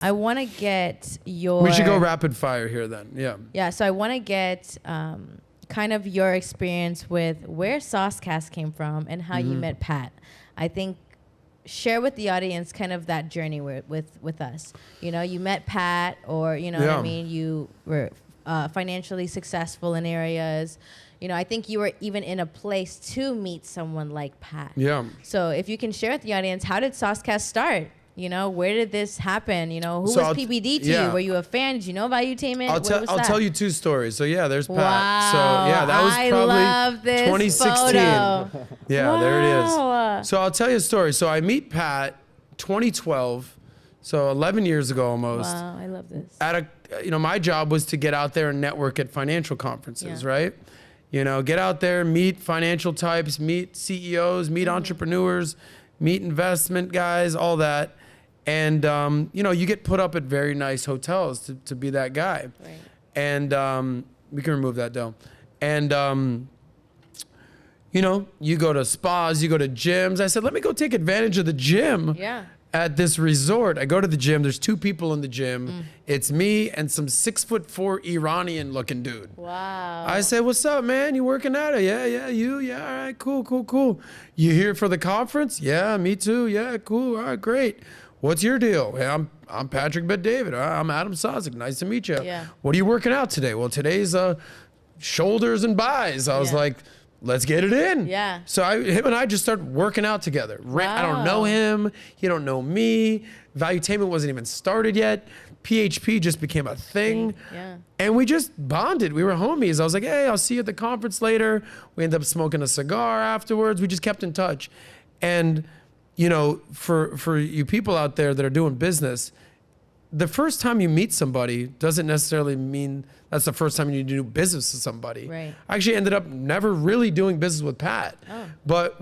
I want to get your... We should go rapid fire here then. Yeah. Yeah, so I want to get kind of your experience with where Soscast came from and how you met Pat. I think share with the audience kind of that journey with us. You know, you met Pat, or, you know what I mean? You were financially successful in areas. You know, I think you were even in a place to meet someone like Pat. Yeah. So if you can share with the audience, how did Soscast start? You know, where did this happen? You know, who was PBD to you? Were you a fan? Did you know Valuetainment? I'll tell you 2 stories. So yeah, there's Pat. Wow. So yeah, that was probably love this 2016. Photo. Yeah, wow. there it is. So I'll tell you a story. So I meet Pat 2012, so 11 years ago almost. Wow, I love this. My job was to get out there and network at financial conferences, right? You know, get out there, meet financial types, meet CEOs, meet entrepreneurs, meet investment guys, all that. And, you get put up at very nice hotels to be that guy. Right. And we can remove that, Del. And, you go to spas, you go to gyms. I said, let me go take advantage of the gym at this resort. I go to the gym. There's 2 people in the gym. It's me and some 6'4" Iranian looking dude. Wow. I said, what's up, man? You working out? Yeah, you? Yeah, all right, cool. You here for the conference? Yeah, me too. Yeah, cool. All right, great. What's your deal? Hey, I'm Patrick Bet-David. I'm Adam Sosnick. Nice to meet you. Yeah. What are you working out today? Well, today's shoulders and buys. I was like, let's get it in. Yeah. So him and I just started working out together. Wow. I don't know him. He don't know me. Valuetainment wasn't even started yet. PHP just became a thing. Yeah. And we just bonded. We were homies. I was like, hey, I'll see you at the conference later. We ended up smoking a cigar afterwards. We just kept in touch. And for you people out there that are doing business, the first time you meet somebody doesn't necessarily mean that's the first time you do business with somebody. Right. I actually ended up never really doing business with Pat. Oh. But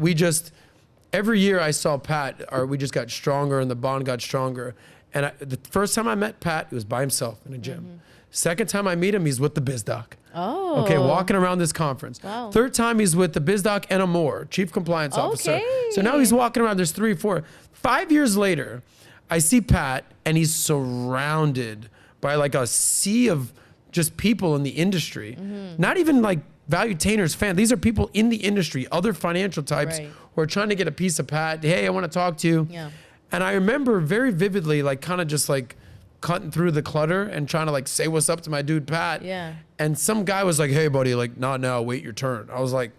every year I saw Pat, we just got stronger and the bond got stronger. And the first time I met Pat, he was by himself in a gym. Second time I meet him, he's with the biz doc. Oh. Okay, walking around this conference. Wow. Third time he's with the biz doc and a more, chief compliance officer. So now he's walking around, there's 3 or 4. 5 years later, I see Pat and he's surrounded by like a sea of just people in the industry. Not even like Valuetainers fan. These are people in the industry, other financial types who are trying to get a piece of Pat. Hey, I want to talk to you. Yeah. And I remember very vividly, like kind of just like cutting through the clutter and trying to like say what's up to my dude Pat. Yeah. And some guy was like, hey buddy, like not now, wait your turn. I was like,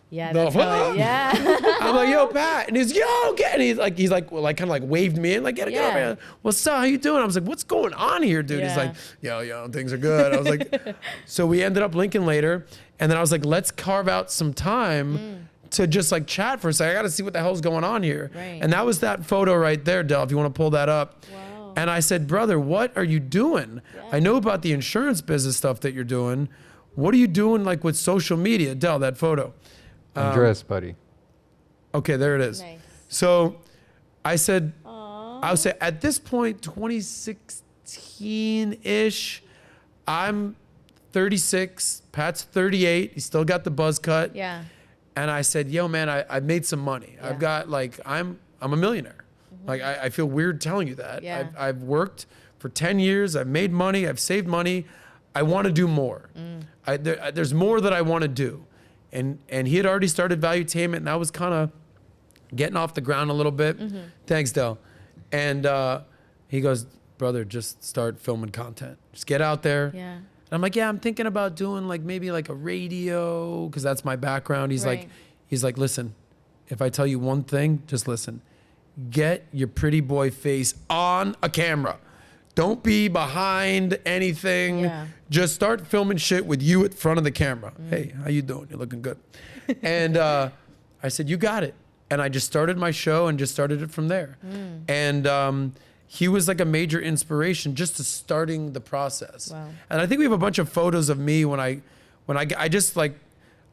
yeah, the that's yeah. I'm like, yo, Pat. And he's, yo, get. And he's like, well, like kind of like waved me in, like, get it, get over here. What's up? How you doing? I was like, what's going on here, dude? He's like, yo, things are good. I was like, so we ended up linking later. And then I was like, let's carve out some time to just like chat for a second. I got to see what the hell's going on here. Right. And that was that photo right there, Del, if you want to pull that up. Wow. And I said, brother, what are you doing? Yeah. I know about the insurance business stuff that you're doing. What are you doing like with social media? Del, that photo. Andres, buddy. Okay, there it is. Nice. So I said, Aww. I would say at this point, 2016-ish, I'm 36, Pat's 38. He still got the buzz cut. Yeah. And I said, yo, man, I made some money. Yeah. I've got like, I'm a millionaire. Like, I feel weird telling you that. Yeah. I've worked for 10 years. I've made money. I've saved money. I want to do more. There's more that I want to do. And he had already started Valuetainment, and that was kind of getting off the ground a little bit. Thanks, Del. And he goes, brother, just start filming content. Just get out there. Yeah. And I'm like, yeah, I'm thinking about doing like maybe like a radio, because that's my background. He's like, listen, if I tell you one thing, just listen. Get your pretty boy face on a camera. Don't be behind anything. Yeah. Just start filming shit with you at front of the camera. Hey, how you doing? You're looking good. And I said, you got it. And I just started my show and just started it from there. And he was like a major inspiration just to starting the process. Wow. And I think we have a bunch of photos of me when I just like,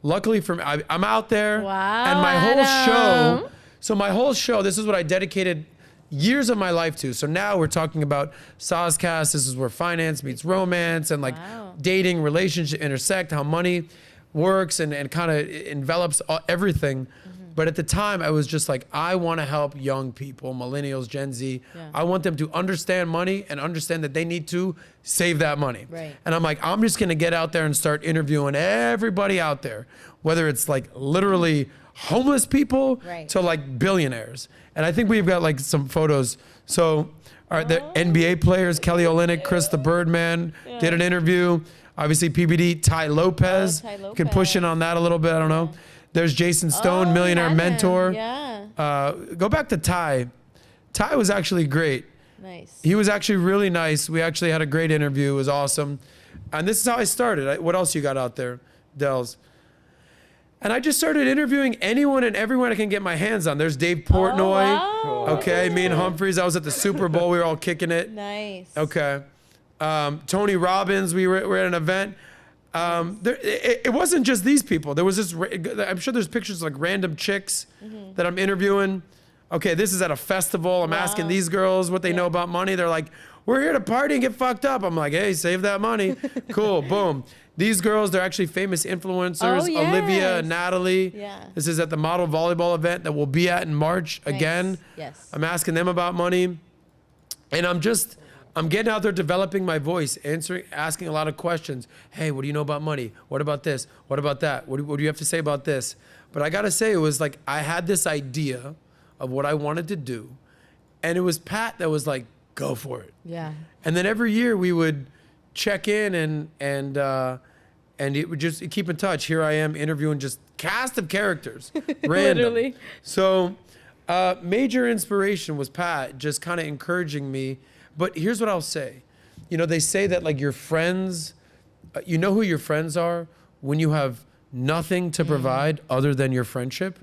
luckily for me, I'm out there. Wow, and my Adam. whole show, so my whole show, this is what I dedicated years of my life to. So now we're talking about Soscast. This is where finance meets romance and like dating, relationship intersect, how money works and kind of envelops everything. But at the time, I was just like, I want to help young people, millennials, Gen Z. Yeah. I want them to understand money and understand that they need to save that money. Right. And I'm like, I'm just going to get out there and start interviewing everybody out there, whether it's like literally homeless people to like billionaires. And I think we've got like some photos. So the NBA players, Kelly Olynyk, Chris the Birdman, did an interview. Obviously, PBD, Ty Lopez. You can push in on that a little bit. I don't know. There's Jason Stone, millionaire mentor. Yeah. Go back to Ty. Ty was actually great. Nice. He was actually really nice. We actually had a great interview. It was awesome. And this is how I started. What else you got out there, Dels? And I just started interviewing anyone and everyone I can get my hands on. There's Dave Portnoy. Oh, wow. Okay, me and Humphreys. I was at the Super Bowl. We were all kicking it. Nice. Okay. Tony Robbins. We were at an event. It wasn't just these people. There was this. I'm sure there's pictures of like random chicks that I'm interviewing. Okay, this is at a festival. I'm asking these girls what they know about money. They're like, "We're here to party and get fucked up." I'm like, "Hey, save that money." Cool. Boom. These girls, they're actually famous influencers. Oh, yes. Olivia and Natalie. Yeah. This is at the model volleyball event that we'll be at in March again. Yes. I'm asking them about money, and I'm getting out there developing my voice, asking a lot of questions. Hey, what do you know about money? What about this? What about that? What do you have to say about this? But I gotta say, it was like I had this idea of what I wanted to do, and it was Pat that was like, go for it. Yeah. And then every year we would check in and it would just keep in touch. Here I am interviewing just cast of characters, random. Literally. So major inspiration was Pat just kind of encouraging me. But here's what I'll say. You know, they say that like your friends, you know who your friends are when you have nothing to provide other than your friendship.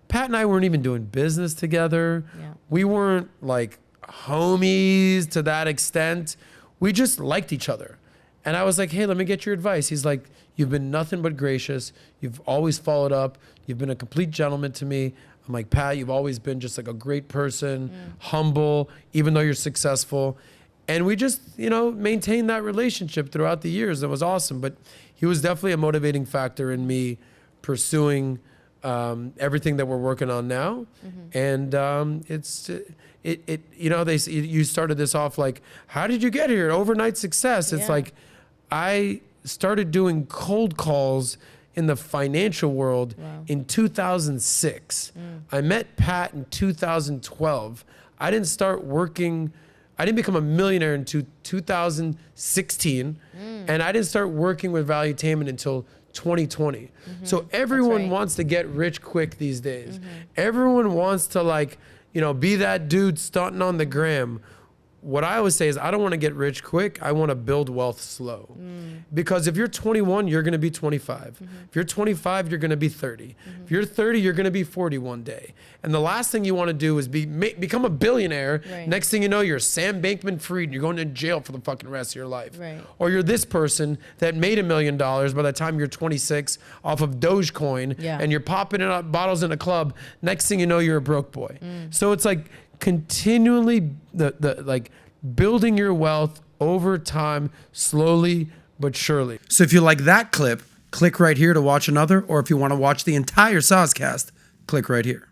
Pat and I weren't even doing business together. Yeah. We weren't like homies to that extent. We just liked each other. And I was like, hey, let me get your advice. He's like, you've been nothing but gracious. You've always followed up. You've been a complete gentleman to me. I'm like, Pat, you've always been just like a great person, humble, even though you're successful. And we just, you know, maintained that relationship throughout the years. It was awesome. But he was definitely a motivating factor in me pursuing everything that we're working on now. And you know, you started this off like, how did you get here? Overnight success. It's like, I started doing cold calls in the financial world in 2006. I met Pat in 2012. I didn't become a millionaire until 2016. And I didn't start working with Valuetainment until 2020. So everyone wants to get rich quick these days. Everyone wants to like, you know, be that dude stunting on the gram. What I always say is I don't want to get rich quick. I want to build wealth slow. Because if you're 21, you're going to be 25. If you're 25, you're going to be 30. If you're 30, you're going to be 40 one day. And the last thing you want to do is become a billionaire. Next thing you know, you're Sam Bankman-Fried and you're going to jail for the fucking rest of your life. Or you're this person that made $1 million by the time you're 26 off of Dogecoin and you're popping it up bottles in a club. Next thing you know, you're a broke boy. So it's like continually like building your wealth over time, slowly but surely. So if you like that clip, click right here to watch another, or if you want to watch the entire Soscast, click right here.